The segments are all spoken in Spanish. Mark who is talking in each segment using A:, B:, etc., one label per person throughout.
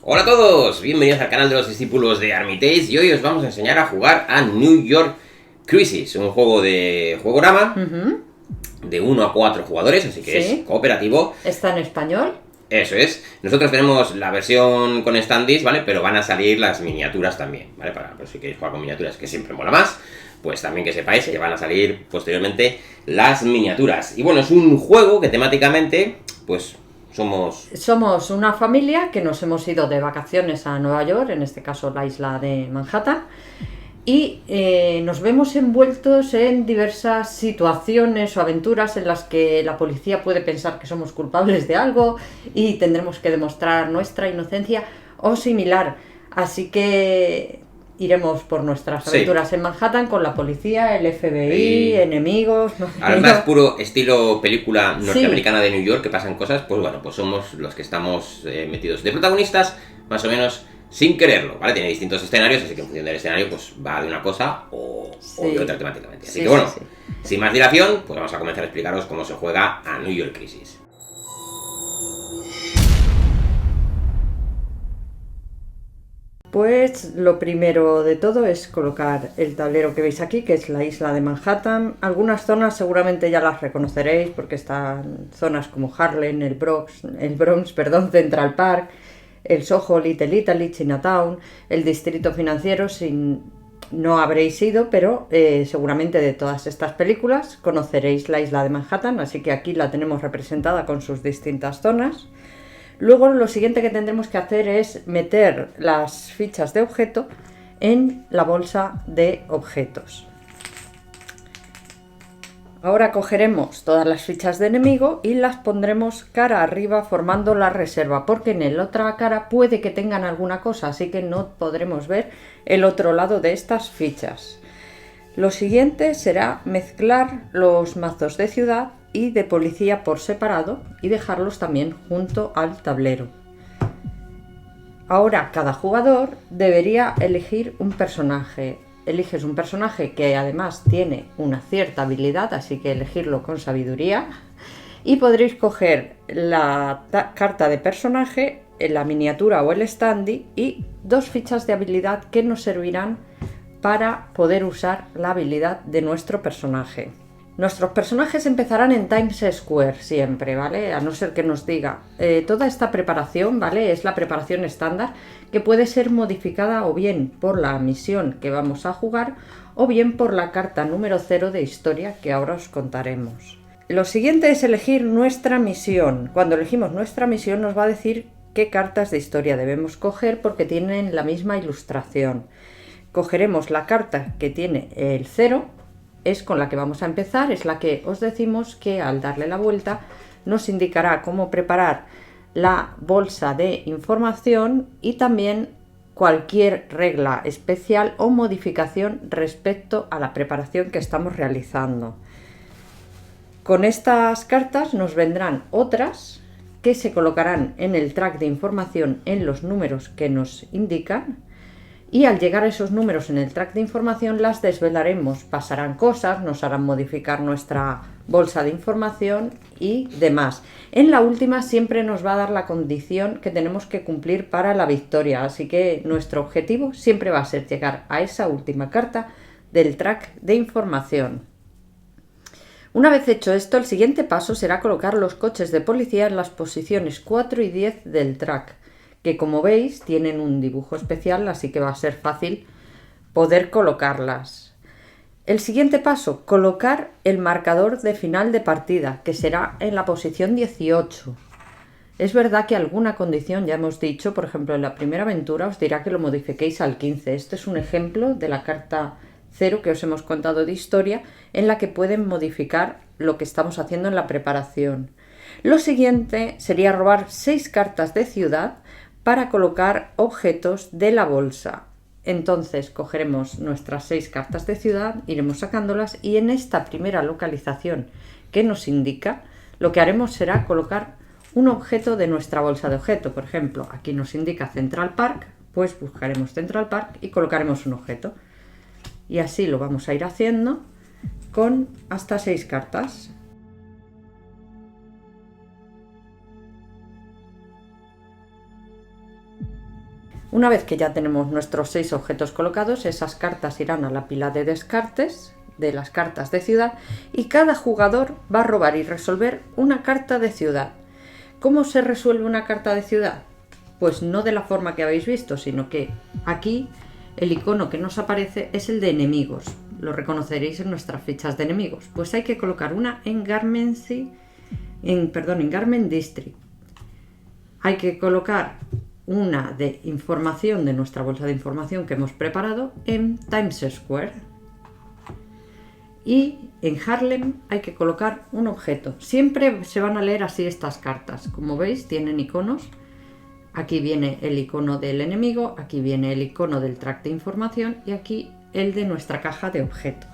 A: Hola a todos, bienvenidos al canal de los discípulos de Armitage y hoy os vamos a enseñar a jugar a New York Crisis, un juego de juegorama de 1 a 4 jugadores, así que es cooperativo.
B: ¿Está en español?
A: Eso es. Nosotros tenemos la versión con standees, ¿vale? Pero van a salir las miniaturas también, ¿vale? Para si queréis jugar con miniaturas, que siempre mola más, pues también que sepáis que van a salir posteriormente las miniaturas. Y bueno, es un juego que temáticamente, pues...
B: Somos una familia que nos hemos ido de vacaciones a Nueva York, en este caso la isla de Manhattan, y nos vemos envueltos en diversas situaciones o aventuras en las que la policía puede pensar que somos culpables de algo y tendremos que demostrar nuestra inocencia o similar. Así que iremos por nuestras aventuras en Manhattan con la policía, el FBI, enemigos...
A: Además, puro estilo película norteamericana de New York, que pasan cosas, pues bueno, pues somos los que estamos metidos de protagonistas, más o menos sin quererlo, ¿vale? Tiene distintos escenarios, así que en función del escenario, pues va de una cosa o de otra temáticamente. Así que bueno, sin más dilación, pues vamos a comenzar a explicaros cómo se juega a New York Crisis.
B: Pues lo primero de todo es colocar el tablero que veis aquí, que es la isla de Manhattan. Algunas zonas seguramente ya las reconoceréis porque están zonas como Harlem, el Bronx, Central Park, el Soho, Little Italy, Chinatown, el distrito financiero. No habréis ido, pero seguramente de todas estas películas conoceréis la isla de Manhattan, así que aquí la tenemos representada con sus distintas zonas. Luego lo siguiente que tendremos que hacer es meter las fichas de objeto en la bolsa de objetos. Ahora cogeremos todas las fichas de enemigo y las pondremos cara arriba formando la reserva, porque en la otra cara puede que tengan alguna cosa, así que no podremos ver el otro lado de estas fichas. Lo siguiente será mezclar los mazos de ciudad y de policía por separado y dejarlos también junto al tablero. Ahora cada jugador debería elegir un personaje. Eliges un personaje que además tiene una cierta habilidad, así que elegirlo con sabiduría. Y podréis coger la carta de personaje, la miniatura o el standee y 2 fichas de habilidad que nos servirán para poder usar la habilidad de nuestro personaje. Nuestros personajes empezarán en Times Square siempre, ¿vale? A no ser que nos diga. Toda esta preparación, ¿vale? Es la preparación estándar que puede ser modificada o bien por la misión que vamos a jugar o bien por la carta número 0 de historia que ahora os contaremos. Lo siguiente es elegir nuestra misión. Cuando elegimos nuestra misión nos va a decir qué cartas de historia debemos coger porque tienen la misma ilustración. Cogeremos la carta que tiene el 0, es con la que vamos a empezar, es la que os decimos que al darle la vuelta nos indicará cómo preparar la bolsa de información y también cualquier regla especial o modificación respecto a la preparación que estamos realizando. Con estas cartas nos vendrán otras que se colocarán en el track de información en los números que nos indican. Y al llegar a esos números en el track de información las desvelaremos, pasarán cosas, nos harán modificar nuestra bolsa de información y demás. En la última siempre nos va a dar la condición que tenemos que cumplir para la victoria, así que nuestro objetivo siempre va a ser llegar a esa última carta del track de información. Una vez hecho esto, el siguiente paso será colocar los coches de policía en las posiciones 4 y 10 del track, que como veis tienen un dibujo especial, así que va a ser fácil poder colocarlas. El siguiente paso, colocar el marcador de final de partida, que será en la posición 18. Es verdad que alguna condición ya hemos dicho, por ejemplo en la primera aventura os dirá que lo modifiquéis al 15. Este es un ejemplo de la carta 0 que os hemos contado de historia, en la que pueden modificar lo que estamos haciendo en la preparación. Lo siguiente sería robar 6 cartas de ciudad para colocar objetos de la bolsa. Entonces cogeremos nuestras 6 cartas de ciudad, iremos sacándolas y en esta primera localización que nos indica, lo que haremos será colocar un objeto de nuestra bolsa de objeto. Por ejemplo, aquí nos indica Central Park, pues buscaremos Central Park y colocaremos un objeto. Y así lo vamos a ir haciendo con hasta 6 cartas. Una vez que ya tenemos nuestros 6 objetos colocados, esas cartas irán a la pila de descartes de las cartas de ciudad y cada jugador va a robar y resolver una carta de ciudad. ¿Cómo se resuelve una carta de ciudad? Pues no de la forma que habéis visto, sino que aquí el icono que nos aparece es el de enemigos. Lo reconoceréis en nuestras fichas de enemigos. Pues hay que colocar una en Garment District. Hay que colocar una de información de nuestra bolsa de información que hemos preparado en Times Square. Y en Harlem hay que colocar un objeto. Siempre se van a leer así estas cartas. Como veis, tienen iconos. Aquí viene el icono del enemigo, aquí viene el icono del track de información y aquí el de nuestra caja de objetos.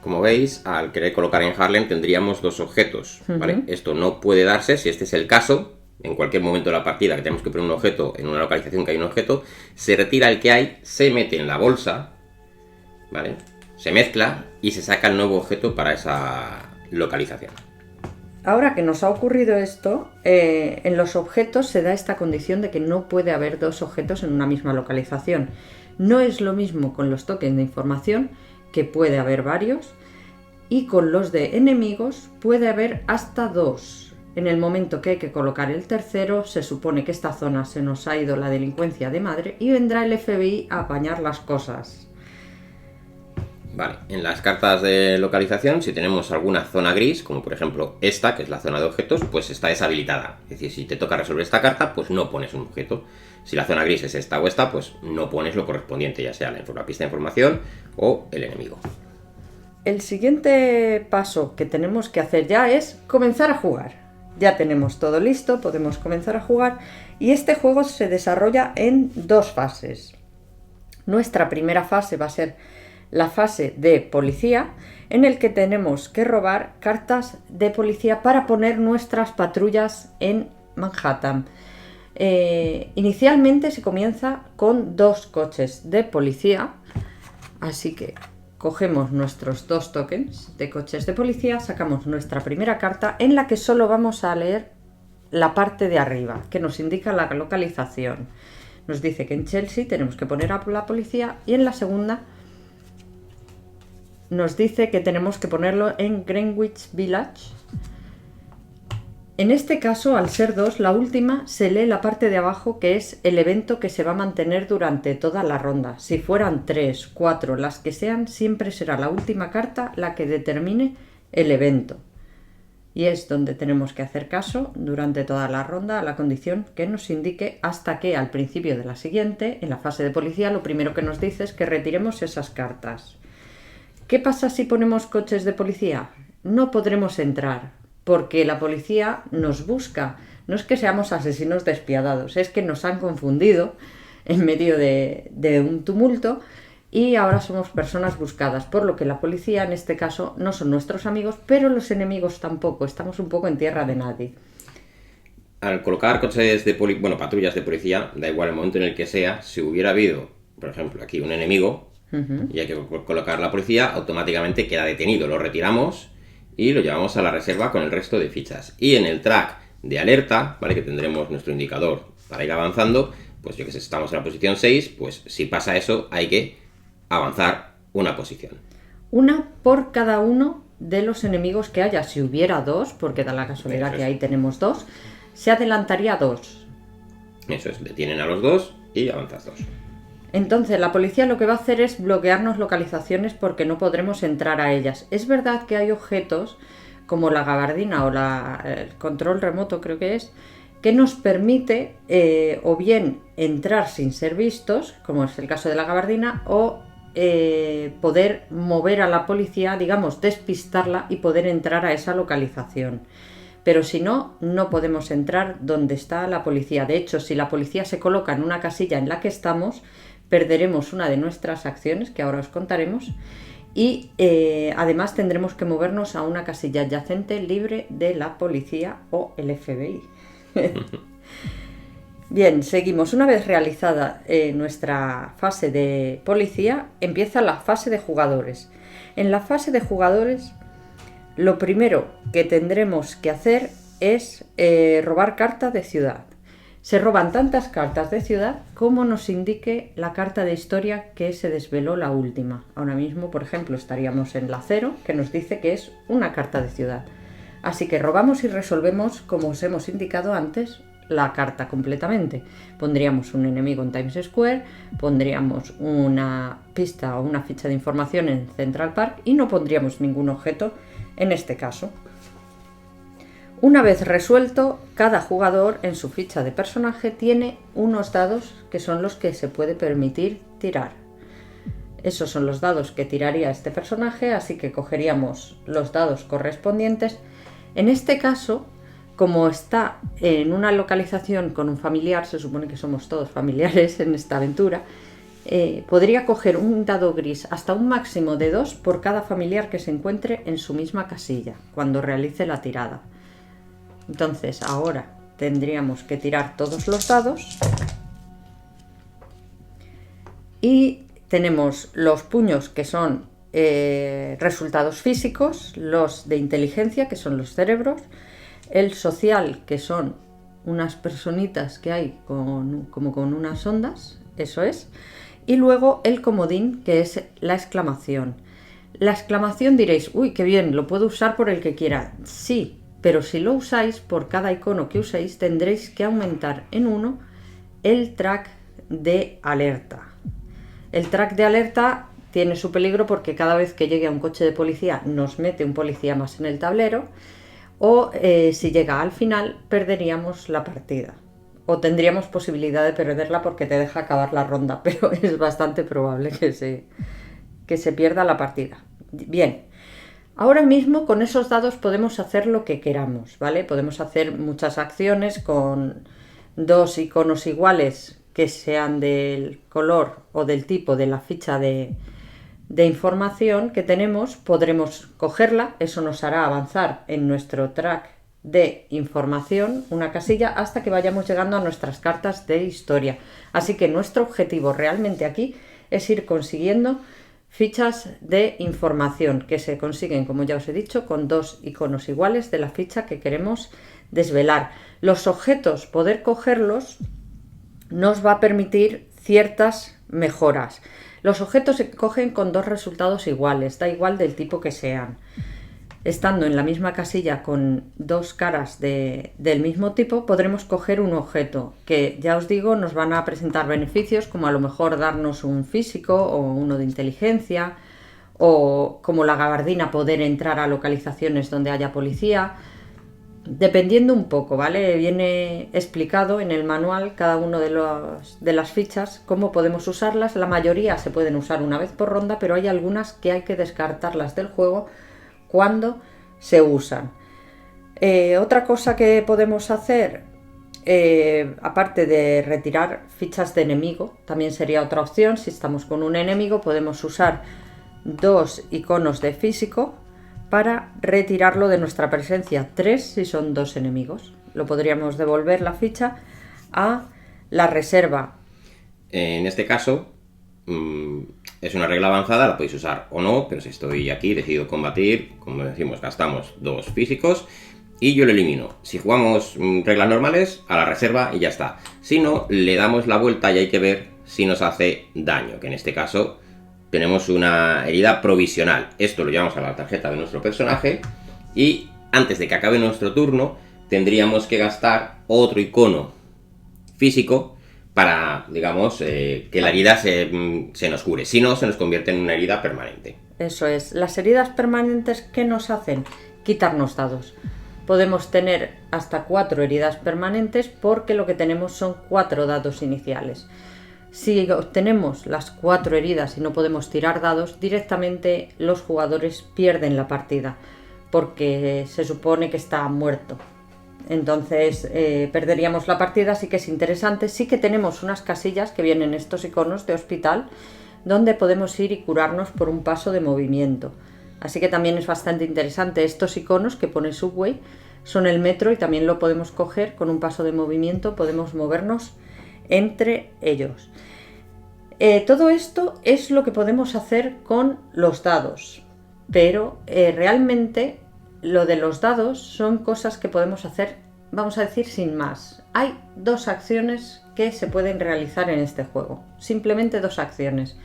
A: Como veis, al querer colocar en Harlem tendríamos 2 objetos, ¿vale? Esto no puede darse si este es el caso. En cualquier momento de la partida que tenemos que poner un objeto en una localización que hay un objeto, se retira el que hay, se mete en la bolsa, ¿vale? Se mezcla y se saca el nuevo objeto para esa localización.
B: Ahora que nos ha ocurrido esto, en los objetos se da esta condición de que no puede haber 2 objetos en una misma localización. No es lo mismo con los tokens de información, que puede haber varios, y con los de enemigos puede haber hasta 2. En el momento que hay que colocar el tercero, se supone que esta zona se nos ha ido la delincuencia de madre y vendrá el FBI a apañar las cosas.
A: Vale, en las cartas de localización, si tenemos alguna zona gris, como por ejemplo esta, que es la zona de objetos, pues está deshabilitada. Es decir, si te toca resolver esta carta, pues no pones un objeto. Si la zona gris es esta o esta, pues no pones lo correspondiente, ya sea la pista de información o el enemigo.
B: El siguiente paso que tenemos que hacer ya es comenzar a jugar. Ya tenemos todo listo, podemos comenzar a jugar y este juego se desarrolla en 2 fases. Nuestra primera fase va a ser la fase de policía, en el que tenemos que robar cartas de policía para poner nuestras patrullas en Manhattan. Inicialmente se comienza con 2 coches de policía, así que cogemos nuestros 2 tokens de coches de policía, sacamos nuestra primera carta en la que solo vamos a leer la parte de arriba, que nos indica la localización. Nos dice que en Chelsea tenemos que poner a la policía y en la segunda nos dice que tenemos que ponerlo en Greenwich Village. En este caso, al ser 2, la última se lee la parte de abajo, que es el evento que se va a mantener durante toda la ronda. Si fueran 3, 4, las que sean, siempre será la última carta la que determine el evento. Y es donde tenemos que hacer caso durante toda la ronda a la condición que nos indique, hasta que al principio de la siguiente, en la fase de policía, lo primero que nos dice es que retiremos esas cartas. ¿Qué pasa si ponemos coches de policía? No podremos entrar, porque la policía nos busca. No es que seamos asesinos despiadados, es que nos han confundido en medio de un tumulto y ahora somos personas buscadas, por lo que la policía en este caso no son nuestros amigos, pero los enemigos tampoco. Estamos un poco en tierra de nadie.
A: Al colocar coches de patrullas de policía, da igual el momento en el que sea, si hubiera habido, por ejemplo, aquí un enemigo y hay que colocar la policía, automáticamente queda detenido. Lo retiramos y lo llevamos a la reserva con el resto de fichas. Y en el track de alerta, ¿vale?, que tendremos nuestro indicador para ir avanzando, pues yo que sé, estamos en la posición 6, pues si pasa eso hay que avanzar una posición.
B: Una por cada uno de los enemigos que haya. Si hubiera 2, porque da la casualidad que ahí tenemos 2, se adelantaría 2.
A: Eso es, detienen a los 2 y avanzas 2.
B: Entonces la policía lo que va a hacer es bloquearnos localizaciones porque no podremos entrar a ellas. Es verdad que hay objetos como la gabardina o el control remoto, creo que es, que nos permite o bien entrar sin ser vistos, como es el caso de la gabardina, o poder mover a la policía, digamos, despistarla y poder entrar a esa localización. Pero si no, no podemos entrar donde está la policía. De hecho, si la policía se coloca en una casilla en la que estamos, perderemos una de nuestras acciones, que ahora os contaremos, y además tendremos que movernos a una casilla adyacente libre de la policía o el FBI. Bien, seguimos. Una vez realizada nuestra fase de policía, empieza la fase de jugadores. En la fase de jugadores, lo primero que tendremos que hacer es robar carta de ciudad. Se roban tantas cartas de ciudad como nos indique la carta de historia que se desveló la última. Ahora mismo, por ejemplo, estaríamos en la 0, que nos dice que es una carta de ciudad. Así que robamos y resolvemos, como os hemos indicado antes, la carta completamente. Pondríamos un enemigo en Times Square, pondríamos una pista o una ficha de información en Central Park y no pondríamos ningún objeto en este caso. Una vez resuelto, cada jugador en su ficha de personaje tiene unos dados que son los que se puede permitir tirar. Esos son los dados que tiraría este personaje, así que cogeríamos los dados correspondientes. En este caso, como está en una localización con un familiar, se supone que somos todos familiares en esta aventura, podría coger un dado gris hasta un máximo de 2 por cada familiar que se encuentre en su misma casilla cuando realice la tirada. Entonces ahora tendríamos que tirar todos los dados y tenemos los puños que son resultados físicos, los de inteligencia que son los cerebros, el social que son unas personitas que hay como con unas ondas, eso es, y luego el comodín que es la exclamación. La exclamación diréis, uy, qué bien, lo puedo usar por el que quiera. Sí, pero si lo usáis, por cada icono que uséis tendréis que aumentar en 1 el track de alerta. El track de alerta tiene su peligro porque cada vez que llegue a un coche de policía nos mete un policía más en el tablero, o si llega al final perderíamos la partida. O tendríamos posibilidad de perderla porque te deja acabar la ronda, pero es bastante probable que se pierda la partida. Bien. Ahora mismo con esos dados podemos hacer lo que queramos, ¿vale? Podemos hacer muchas acciones con 2 iconos iguales que sean del color o del tipo de la ficha de información que tenemos. Podremos cogerla, eso nos hará avanzar en nuestro track de información una casilla hasta que vayamos llegando a nuestras cartas de historia. Así que nuestro objetivo realmente aquí es ir consiguiendo fichas de información que se consiguen, como ya os he dicho, con 2 iconos iguales de la ficha que queremos desvelar. Los objetos, poder cogerlos, nos va a permitir ciertas mejoras. Los objetos se cogen con 2 resultados iguales, da igual del tipo que sean. Estando en la misma casilla con 2 caras del mismo tipo, podremos coger un objeto que, ya os digo, nos van a presentar beneficios como a lo mejor darnos un físico o uno de inteligencia, o como la gabardina poder entrar a localizaciones donde haya policía, dependiendo un poco, ¿vale? Viene explicado en el manual cada uno de las fichas cómo podemos usarlas. La mayoría se pueden usar una vez por ronda, pero hay algunas que hay que descartarlas del juego cuando se usan. Otra cosa que podemos hacer, aparte de retirar fichas de enemigo, también sería otra opción. Si estamos con un enemigo podemos usar 2 iconos de físico para retirarlo de nuestra presencia, 3 si son 2 enemigos. Lo podríamos devolver la ficha a la reserva.
A: En este caso es una regla avanzada, la podéis usar o no, pero si estoy aquí, decido combatir, como decimos, gastamos 2 físicos y yo lo elimino. Si jugamos reglas normales, a la reserva y ya está. Si no, le damos la vuelta y hay que ver si nos hace daño, que en este caso tenemos una herida provisional. Esto lo llevamos a la tarjeta de nuestro personaje y antes de que acabe nuestro turno tendríamos que gastar otro icono físico para, digamos, que la herida se nos cure. Si no, se nos convierte en una herida permanente.
B: Eso es. Las heridas permanentes, ¿qué nos hacen? Quitarnos dados. Podemos tener hasta 4 heridas permanentes porque lo que tenemos son 4 dados iniciales. Si obtenemos las 4 heridas y no podemos tirar dados, directamente los jugadores pierden la partida porque se supone que está muerto. Entonces perderíamos la partida, así que es interesante. Sí que tenemos unas casillas que vienen estos iconos de hospital donde podemos ir y curarnos por un paso de movimiento. Así que también es bastante interesante. Estos iconos que pone Subway son el metro y también lo podemos coger con un paso de movimiento, podemos movernos entre ellos. Todo esto es lo que podemos hacer con los dados, pero realmente lo de los dados son cosas que podemos hacer vamos a decir sin más. Hay 2 acciones que se pueden realizar en este juego. Simplemente 2 acciones,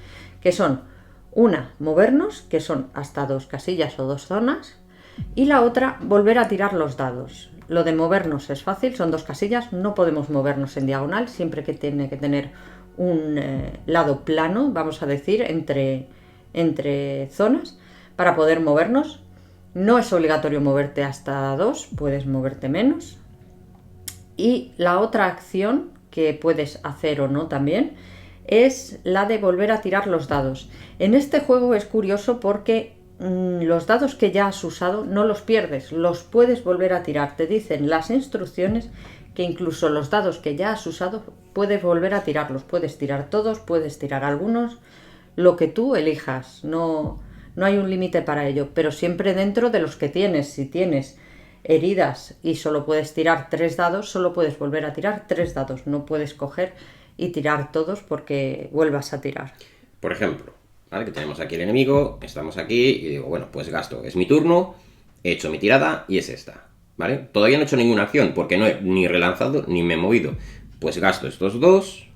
B: que son una, movernos, que son hasta 2 casillas o 2 zonas, y la otra, volver a tirar los dados. Lo de movernos es fácil, son 2 casillas, no podemos movernos en diagonal, siempre que tiene que tener un lado plano, vamos a decir, entre zonas, para poder movernos. No es obligatorio moverte hasta 2, puedes moverte menos. Y la otra acción que puedes hacer o no también es la de volver a tirar los dados. En este juego es curioso porque los dados que ya has usado no los pierdes, los puedes volver a tirar. Te dicen las instrucciones que incluso los dados que ya has usado puedes volver a tirarlos. Puedes tirar todos, puedes tirar algunos, lo que tú elijas. No hay un límite para ello, pero siempre dentro de los que tienes. Si tienes heridas y solo puedes tirar 3 dados, solo puedes volver a tirar 3 dados. No puedes coger y tirar todos porque vuelvas a tirar.
A: Por ejemplo, ¿vale? Que tenemos aquí el enemigo, estamos aquí y digo, bueno, pues gasto, es mi turno, he hecho mi tirada y es esta, ¿vale? Todavía no he hecho ninguna acción porque no he ni relanzado ni me he movido. Pues gasto estos 2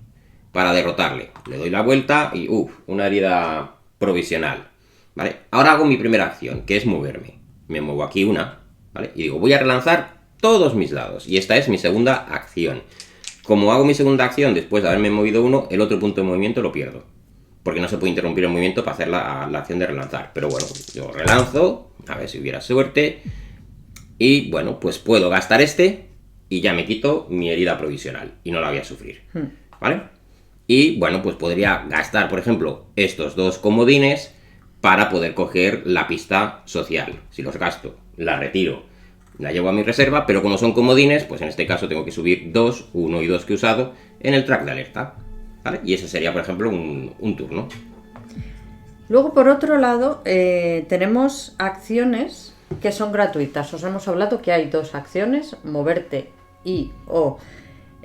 A: para derrotarle. Le doy la vuelta y una herida provisional, ¿vale? Ahora hago mi primera acción, que es moverme. Me muevo aquí una, ¿vale? Y digo, voy a relanzar todos mis dados. Y esta es mi segunda acción. Como hago mi segunda acción después de haberme movido uno, el otro punto de movimiento lo pierdo. Porque no se puede interrumpir el movimiento para hacer la acción de relanzar. Pero bueno, yo relanzo, a ver si hubiera suerte. Y bueno, pues puedo gastar este y ya me quito mi herida provisional. Y no la voy a sufrir, ¿vale? Y bueno, pues podría gastar, por ejemplo, estos 2 comodines para poder coger la pista social. Si los gasto, la retiro, la llevo a mi reserva, pero como son comodines, pues en este caso tengo que subir 2, 1 y 2 que he usado en el track de alerta, ¿vale? Y ese sería, por ejemplo, un turno.
B: Luego, por otro lado, tenemos acciones que son gratuitas. Os hemos hablado que hay 2 acciones, moverte y o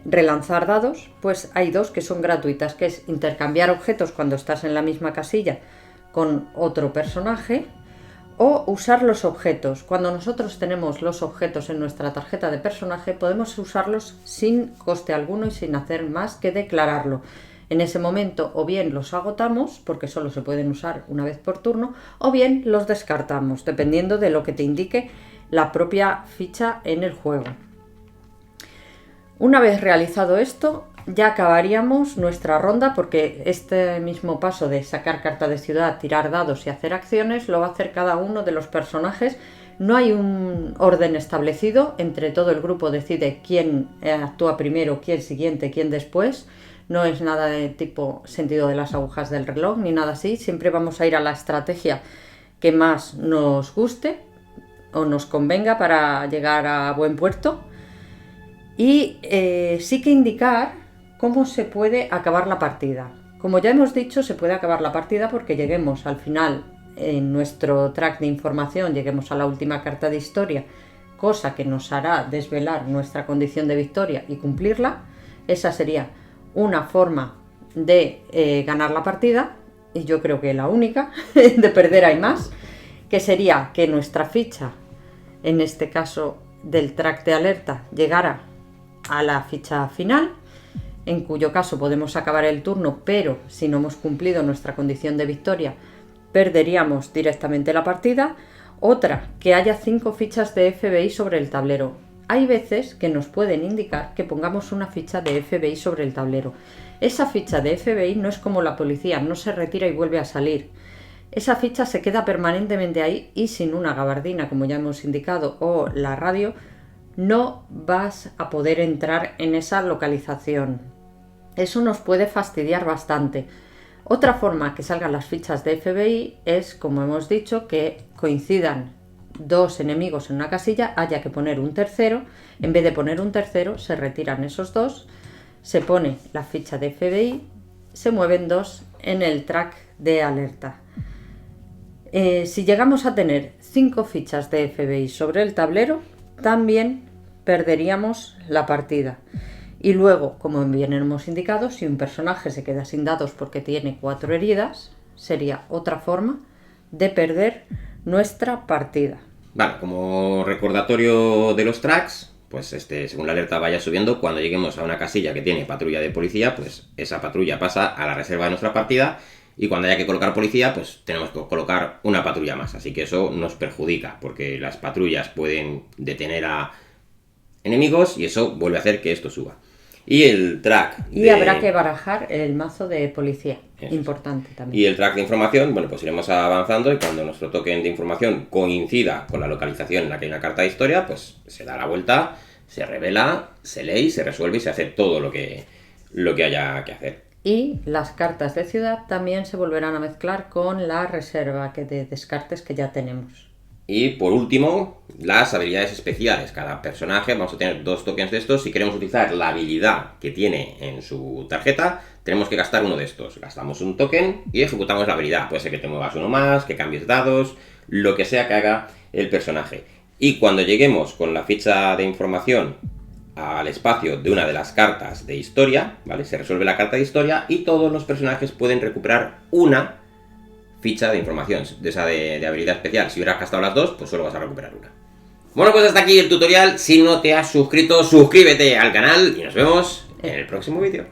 B: relanzar dados. Pues hay 2 que son gratuitas, que es intercambiar objetos cuando estás en la misma casilla con otro personaje, o usar los objetos. Cuando nosotros tenemos los objetos en nuestra tarjeta de personaje, podemos usarlos sin coste alguno y sin hacer más que declararlo. En ese momento o bien los agotamos, porque solo se pueden usar una vez por turno, o bien los descartamos, dependiendo de lo que te indique la propia ficha en el juego. Una vez realizado esto, ya acabaríamos nuestra ronda, porque este mismo paso de sacar carta de ciudad, tirar dados y hacer acciones lo va a hacer cada uno de los personajes. No hay un orden establecido, entre todo el grupo decide quién actúa primero, quién siguiente, quién después. No es nada de tipo sentido de las agujas del reloj ni nada así. Siempre vamos a ir a la estrategia que más nos guste o nos convenga para llegar a buen puerto. Y sí que indicar cómo se puede acabar la partida. Como ya hemos dicho, se puede acabar la partida porque lleguemos al final en nuestro track de información, lleguemos a la última carta de historia, cosa que nos hará desvelar nuestra condición de victoria y cumplirla. Esa sería una forma de ganar la partida, y yo creo que la única. De perder hay más, que sería que nuestra ficha, en este caso del track de alerta, llegara a la ficha final, en cuyo caso podemos acabar el turno, pero si no hemos cumplido nuestra condición de victoria, perderíamos directamente la partida. Otra, que haya 5 fichas de FBI sobre el tablero. Hay veces que nos pueden indicar que pongamos una ficha de FBI sobre el tablero. Esa ficha de FBI no es como la policía, no se retira y vuelve a salir. Esa ficha se queda permanentemente ahí y sin una gabardina, como ya hemos indicado, o la radio, no vas a poder entrar en esa localización. Eso nos puede fastidiar bastante. Otra forma que salgan las fichas de FBI es, como hemos dicho, que coincidan 2 enemigos en una casilla, haya que poner un tercero. En vez de poner un tercero, se retiran esos 2, se pone la ficha de FBI, se mueven 2 en el track de alerta. Si llegamos a tener 5 fichas de FBI sobre el tablero, también perderíamos la partida. Y luego, como bien hemos indicado, si un personaje se queda sin dados porque tiene 4 heridas, sería otra forma de perder nuestra partida.
A: Vale, como recordatorio de los tracks, pues según la alerta vaya subiendo, cuando lleguemos a una casilla que tiene patrulla de policía, pues esa patrulla pasa a la reserva de nuestra partida, y cuando haya que colocar policía, pues tenemos que colocar una patrulla más. Así que eso nos perjudica, porque las patrullas pueden detener a enemigos y eso vuelve a hacer que esto suba. Y el track
B: Y habrá que barajar el mazo de policía.
A: Eso.
B: Importante también.
A: Y el track de información, bueno, pues iremos avanzando, y cuando nuestro token de información coincida con la localización en la que hay una carta de historia, pues se da la vuelta, se revela, se lee, se resuelve y se hace todo lo que haya que hacer.
B: Y las cartas de ciudad también se volverán a mezclar con la reserva de descartes que ya tenemos.
A: Y por último, las habilidades especiales. Cada personaje, vamos a tener 2 tokens de estos. Si queremos utilizar la habilidad que tiene en su tarjeta, tenemos que gastar uno de estos. Gastamos un token y ejecutamos la habilidad. Puede ser que te muevas uno más, que cambies dados, lo que sea que haga el personaje. Y cuando lleguemos con la ficha de información al espacio de una de las cartas de historia, ¿vale? Se resuelve la carta de historia y todos los personajes pueden recuperar una ficha de información, de esa de habilidad especial. Si hubieras gastado las 2, pues solo vas a recuperar una. Bueno, pues hasta aquí el tutorial. Si no te has suscrito, suscríbete al canal y nos vemos en el próximo vídeo.